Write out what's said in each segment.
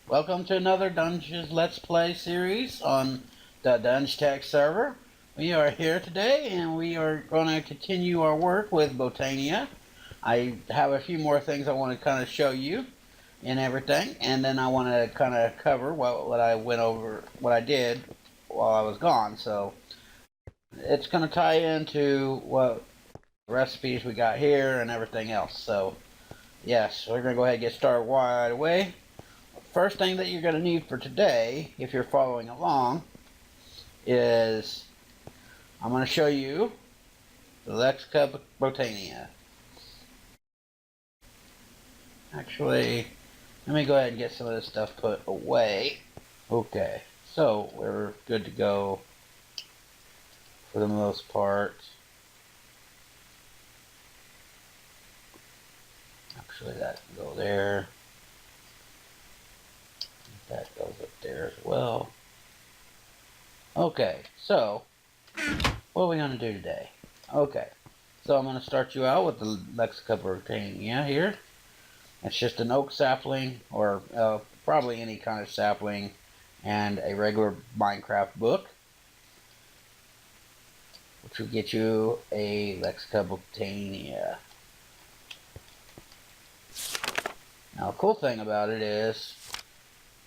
Welcome to another Dungeons Let's Play series on the DungeTeck server. We are here today and we are going to continue our work with Botania. I have a few more things I want to kind of show you and everything, and then I want to kind of cover what I went over, what I did while I was gone. So it's going to tie into what recipes we got here and everything else. So yes, we're going to go ahead and get started right away. First thing that you're going to need for today, if you're following along, is I'm going to show you the Lexica Botania. Actually, let me go ahead and get some of this stuff put away. Okay, so we're good to go for the most part. Actually, that can go there. That goes up there as well. Okay, so what are we going to do today? Okay, so I'm going to start you out with the Lexica Botania here. It's just an oak sapling, or probably any kind of sapling, and a regular Minecraft book, which will get you a Lexica Botania. Now, the cool thing about it is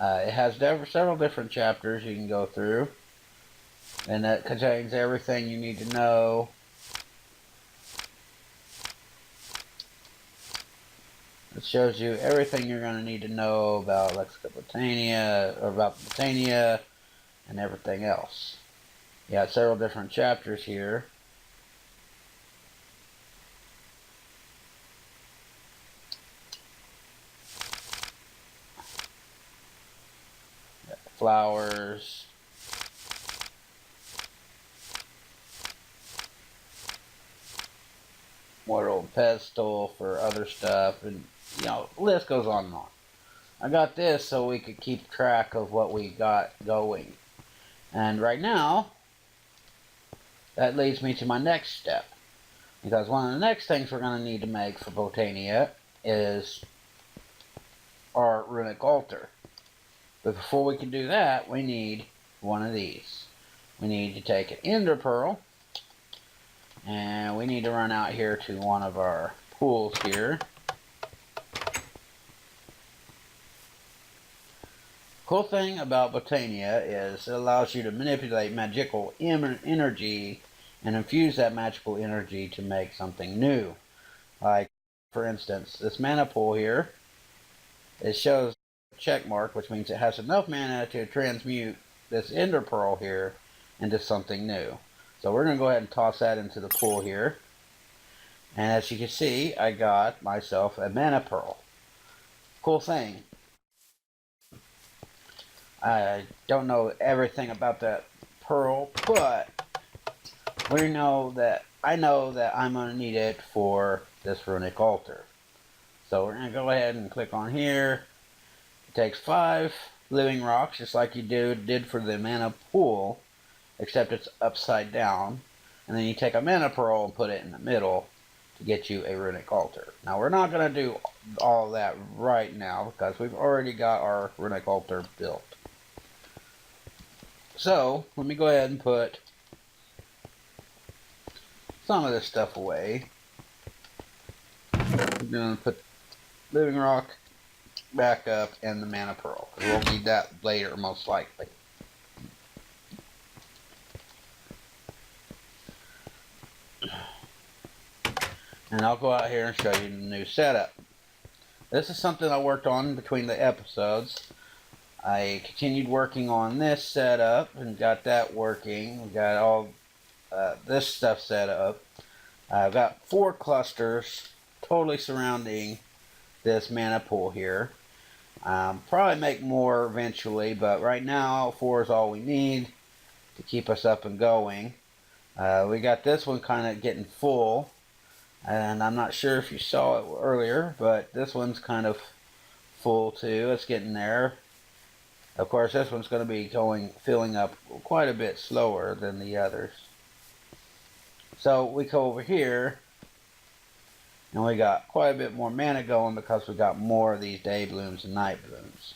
it has several different chapters you can go through, and that contains everything you need to know. It shows you everything you're going to need to know about Lexica Botania, or about Botania, and everything else. You got several different chapters here. Flowers. Mortal pestle for other stuff, and you know, the list goes on and on. I got this so we could keep track of what we got going. And right now, that leads me to my next step. Because one of the next things we're going to need to make for Botania is our runic altar. But before we can do that, we need one of these. We need to take an ender pearl, and we need to run out here to one of our pools here. Cool thing about Botania is it allows you to manipulate magical energy and infuse that magical energy to make something new. Like, for instance, this mana pool here, it shows a check mark, which means it has enough mana to transmute this ender pearl here into something new. So we're going to go ahead and toss that into the pool here. And as you can see, I got myself a mana pearl. Cool thing. I don't know everything about that pearl, but I know that I'm going to need it for this runic altar. So we're going to go ahead and click on here. It takes 5 living rocks, just like you did for the mana pool, except it's upside down. And then you take a mana pearl and put it in the middle to get you a runic altar. Now we're not going to do all that right now because we've already got our runic altar built. So let me go ahead and put some of this stuff away. I'm going to put living rock back up and the mana pearl. We'll need that later, most likely. And I'll go out here and show you the new setup. This is something I worked on between the episodes. I continued working on this setup and got that working. We got all this stuff set up. I've got 4 clusters totally surrounding this mana pool here. Probably make more eventually, but right now 4 is all we need to keep us up and going. We got this one kind of getting full, and I'm not sure if you saw it earlier, but this one's kind of full too. It's getting there. Of course, this one's going to be filling up quite a bit slower than the others. So we go over here, and we got quite a bit more mana going because we got more of these day blooms and night blooms.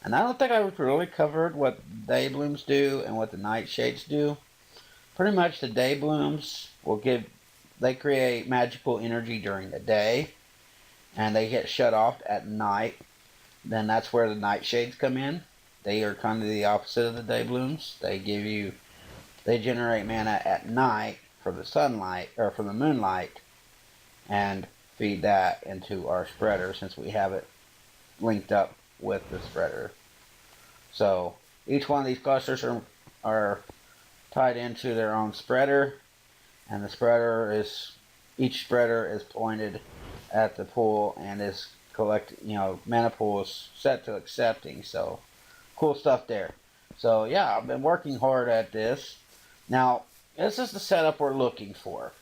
And I don't think I really covered what day blooms do and what the nightshades do. Pretty much the day blooms they create magical energy during the day, and they get shut off at night. Then that's where the nightshades come in. They are kind of the opposite of the day blooms. They generate mana at night for the sunlight, or for the moonlight, and feed that into our spreader since we have it linked up with the spreader. So each one of these clusters are tied into their own spreader, and each spreader is pointed at the pool and is mana pool is set to accepting. So cool stuff there. So yeah, I've been working hard at this. Now this is the setup we're looking for.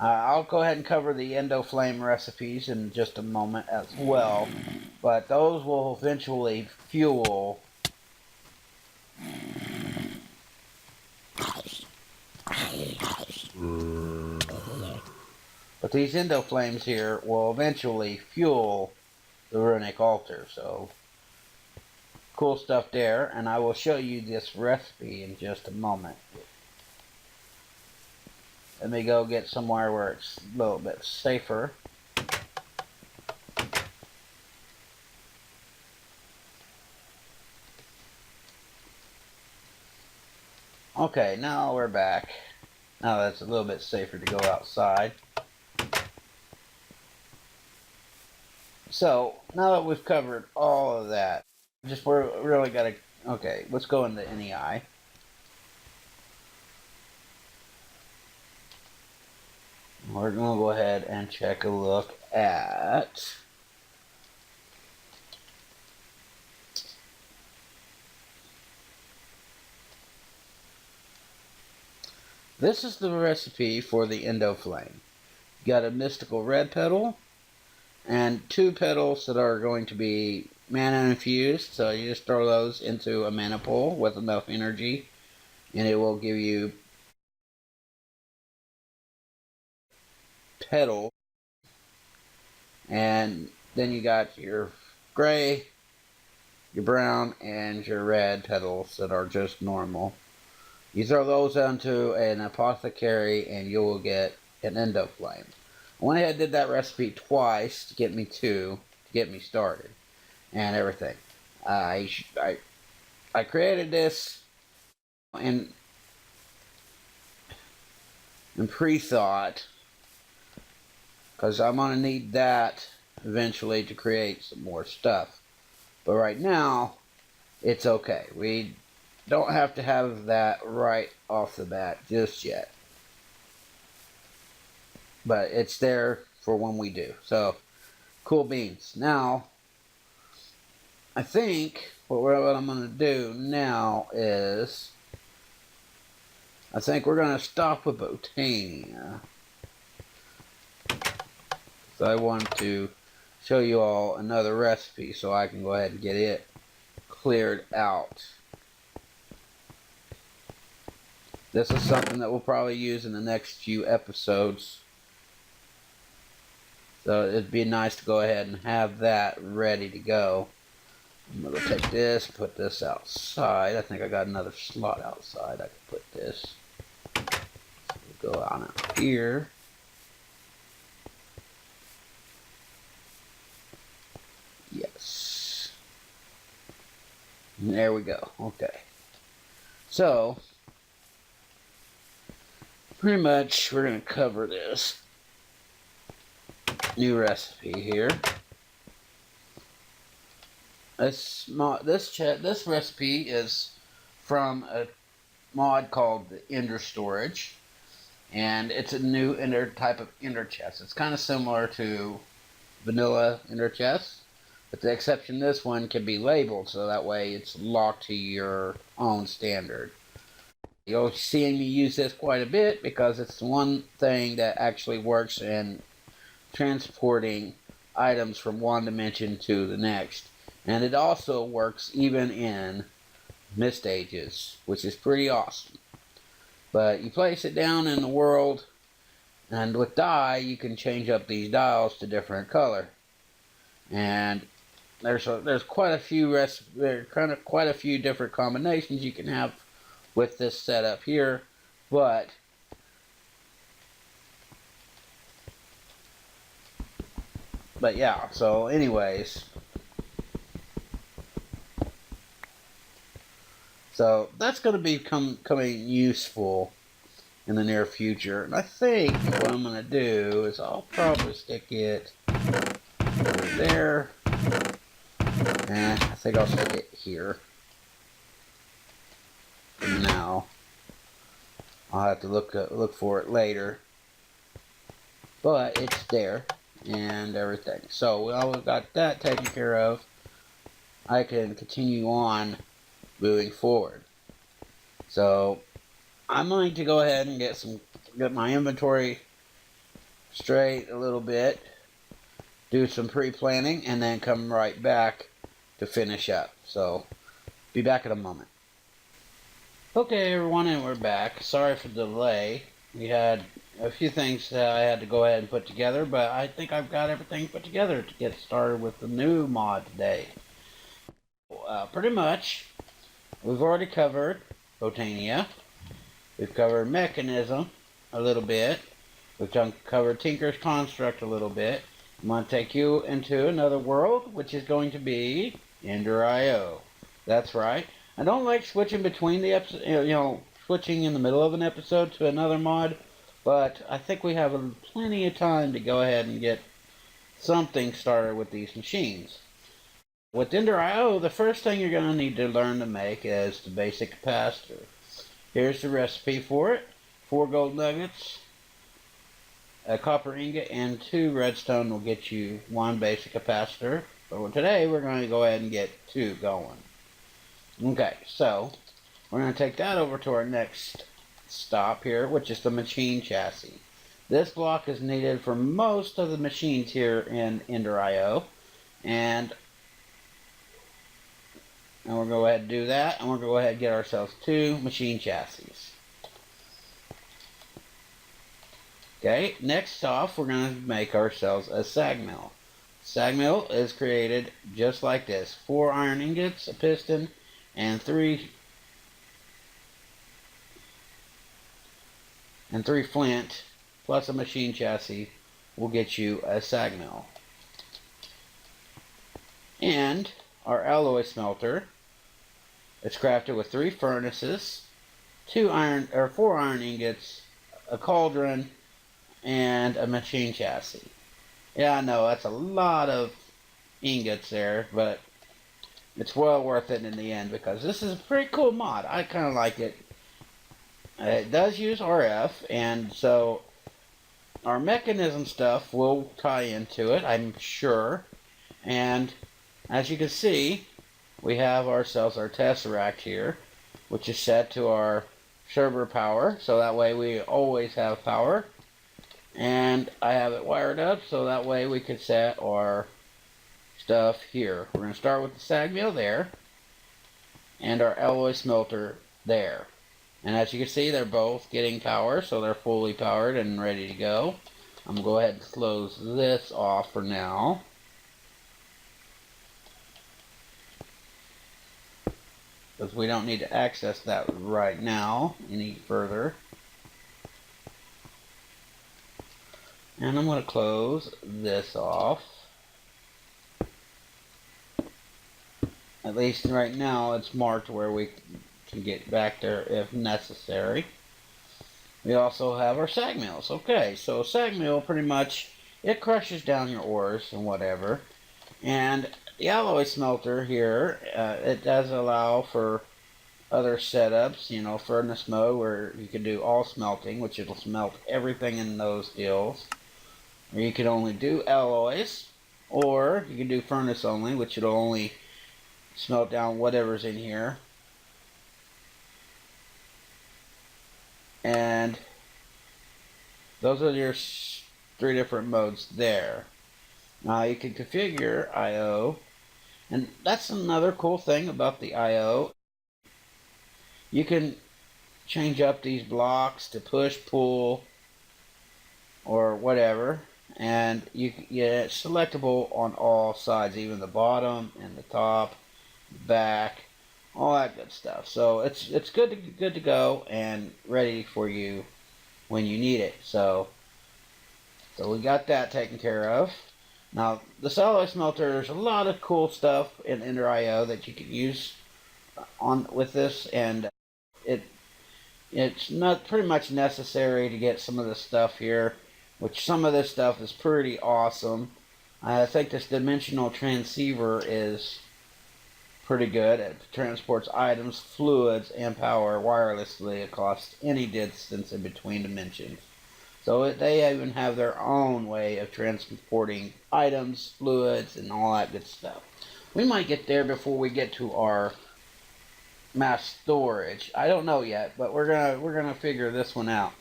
I'll go ahead and cover the Endo Flame recipes in just a moment as well, but those will eventually fuel but these Endo Flames here will eventually fuel the runic altar. So cool stuff there, and I will show you this recipe in just a moment. Let me go get somewhere where it's a little bit safer. Okay, now we're back. Now that's a little bit safer to go outside. So, now that we've covered all of that, we're really gotta, okay, let's go into NEI. We're gonna go ahead and check a look at this is the recipe for the Endo Flame. You got a mystical red petal and 2 petals that are going to be mana infused, so you just throw those into a mana pool with enough energy and it will give you petal. And then you got your gray, your brown, and your red petals that are just normal. You throw those onto an apothecary and you will get an Endo Flame. I went ahead and did that recipe twice to get me started and everything. I created this in pre-thought because I'm going to need that eventually to create some more stuff. But right now, it's okay. We don't have to have that right off the bat just yet. But it's there for when we do. So, cool beans. Now, I think what I'm going to do now is I think we're going to stop with Botania. So I want to show you all another recipe so I can go ahead and get it cleared out. This is something that we'll probably use in the next few episodes. So it'd be nice to go ahead and have that ready to go. I'm going to take this, put this outside. I think I got another slot outside. I can put this. Go on out here. Yes. And there we go. Okay. So, pretty much we're going to cover this new recipe here. This recipe is from a mod called the Ender Storage, and it's a new type of Ender chest. It's kind of similar to vanilla Ender chest, but the exception this one can be labeled so that way it's locked to your own standard. You'll see me use this quite a bit because it's the one thing that actually works in transporting items from one dimension to the next. And it also works even in mist ages, which is pretty awesome. But you place it down in the world, and with dye, you can change up these dials to different color. And there's quite a few quite a few different combinations you can have with this setup here, but yeah. So anyways, so that's going to be coming useful in the near future. And I think what I'm going to do is I'll probably stick it over there. And I think I'll stick it here. For now. I'll have to look for it later. But it's there and everything. So while we've got that taken care of, I can continue on moving forward. So I'm going to go ahead and get my inventory straight a little bit, do some pre-planning, and then come right back to finish up. So be back in a moment. Okay everyone, and we're back. Sorry for the delay. We had a few things that I had to go ahead and put together, but I think I've got everything put together to get started with the new mod today. Pretty much, we've already covered Botania. We've covered Mechanism a little bit. We've covered Tinker's Construct a little bit. I'm going to take you into another world, which is going to be Ender.io. That's right. I don't like switching between the episodes, switching in the middle of an episode to another mod, but I think we have plenty of time to go ahead and get something started with these machines. With Ender.io, the first thing you're going to need to learn to make is the basic capacitor. Here's the recipe for it. 4 gold nuggets, a copper ingot, and 2 redstone will get you 1 basic capacitor. But today we're going to go ahead and get 2 going. Okay, so we're going to take that over to our next stop here, which is the machine chassis. This block is needed for most of the machines here in Ender.io, and we're going to go ahead and do that, and we're going to go ahead and get ourselves 2 machine chassis. Okay, next off, we're going to make ourselves a sag mill. Sag mill is created just like this. 4 iron ingots, a piston, and 3 flint, plus a machine chassis will get you a sag mill. And our alloy smelter, it's crafted with 3 furnaces, 4 iron ingots, a cauldron, and a machine chassis. Yeah, I know that's a lot of ingots there, but it's well worth it in the end because this is a pretty cool mod. I kind of like it. It does use RF, and so our mechanism stuff will tie into it, I'm sure. And as you can see, we have ourselves our Tesseract here, which is set to our server power, so that way we always have power. And I have it wired up, so that way we can set our stuff here. We're going to start with the sag mill there, and our alloy smelter there. And as you can see, they're both getting power, so they're fully powered and ready to go. I'm going to go ahead and close this off for now. Because we don't need to access that right now any further. And I'm going to close this off. At least right now it's marked where we can get back there if necessary. We also have our sag mills. Okay, so sag mill pretty much, it crushes down your ores and whatever. And the alloy smelter here, it does allow for other setups, furnace mode where you can do all smelting, which it'll smelt everything in those deals. Or you can only do alloys, or you can do furnace only, which it'll only smelt down whatever's in here. And those are your 3 different modes there. Now you can configure I/O, and that's another cool thing about the I/O. You can change up these blocks to push, pull, or whatever. and it's selectable on all sides, even the bottom and the top, back, all that good stuff. So it's good to go and ready for you when you need it. So we got that taken care of. Now the alloy smelter, there's a lot of cool stuff in Ender IO that you can use on with this, and it's not pretty much necessary to get some of the stuff here, which some of this stuff is pretty awesome. I think this dimensional transceiver is pretty good. It transports items, fluids, and power wirelessly across any distance in between dimensions. So they even have their own way of transporting items, fluids, and all that good stuff. We might get there before we get to our mass storage. I don't know yet, but we're gonna figure this one out.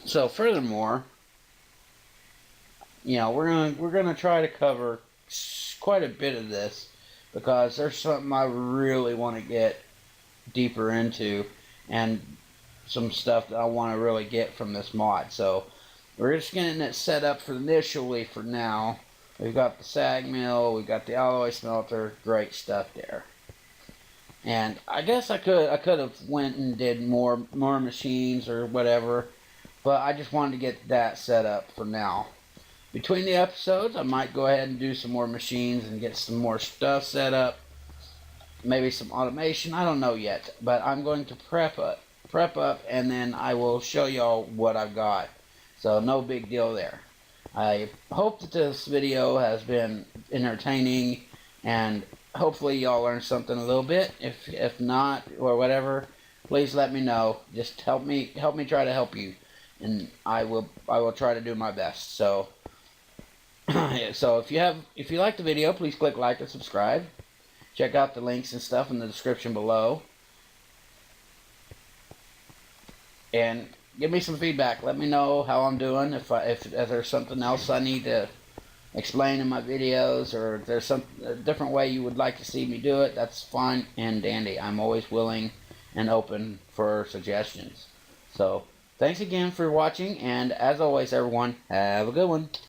So furthermore, we're gonna try to cover quite a bit of this because there's something I really want to get deeper into, and some stuff that I want to really get from this mod. So we're just getting it set up for initially for now. We've got the sag mill, we've got the alloy smelter, great stuff there. And I guess I could have went and did more machines or whatever, but I just wanted to get that set up for now. Between the episodes, I might go ahead and do some more machines and get some more stuff set up. Maybe some automation, I don't know yet, but I'm going to prep up, and then I will show y'all what I've got. So no big deal there. I hope that this video has been entertaining, and hopefully y'all learned something a little bit. If not, or whatever, please let me know. Just help me try to help you, and I will try to do my best. So so if you like the video, please click like and subscribe. Check out the links and stuff in the description below. And give me some feedback. Let me know how I'm doing. If there's something else I need to explain in my videos, or if there's a different way you would like to see me do it, that's fine and dandy. I'm always willing and open for suggestions. So thanks again for watching, and as always, everyone, have a good one.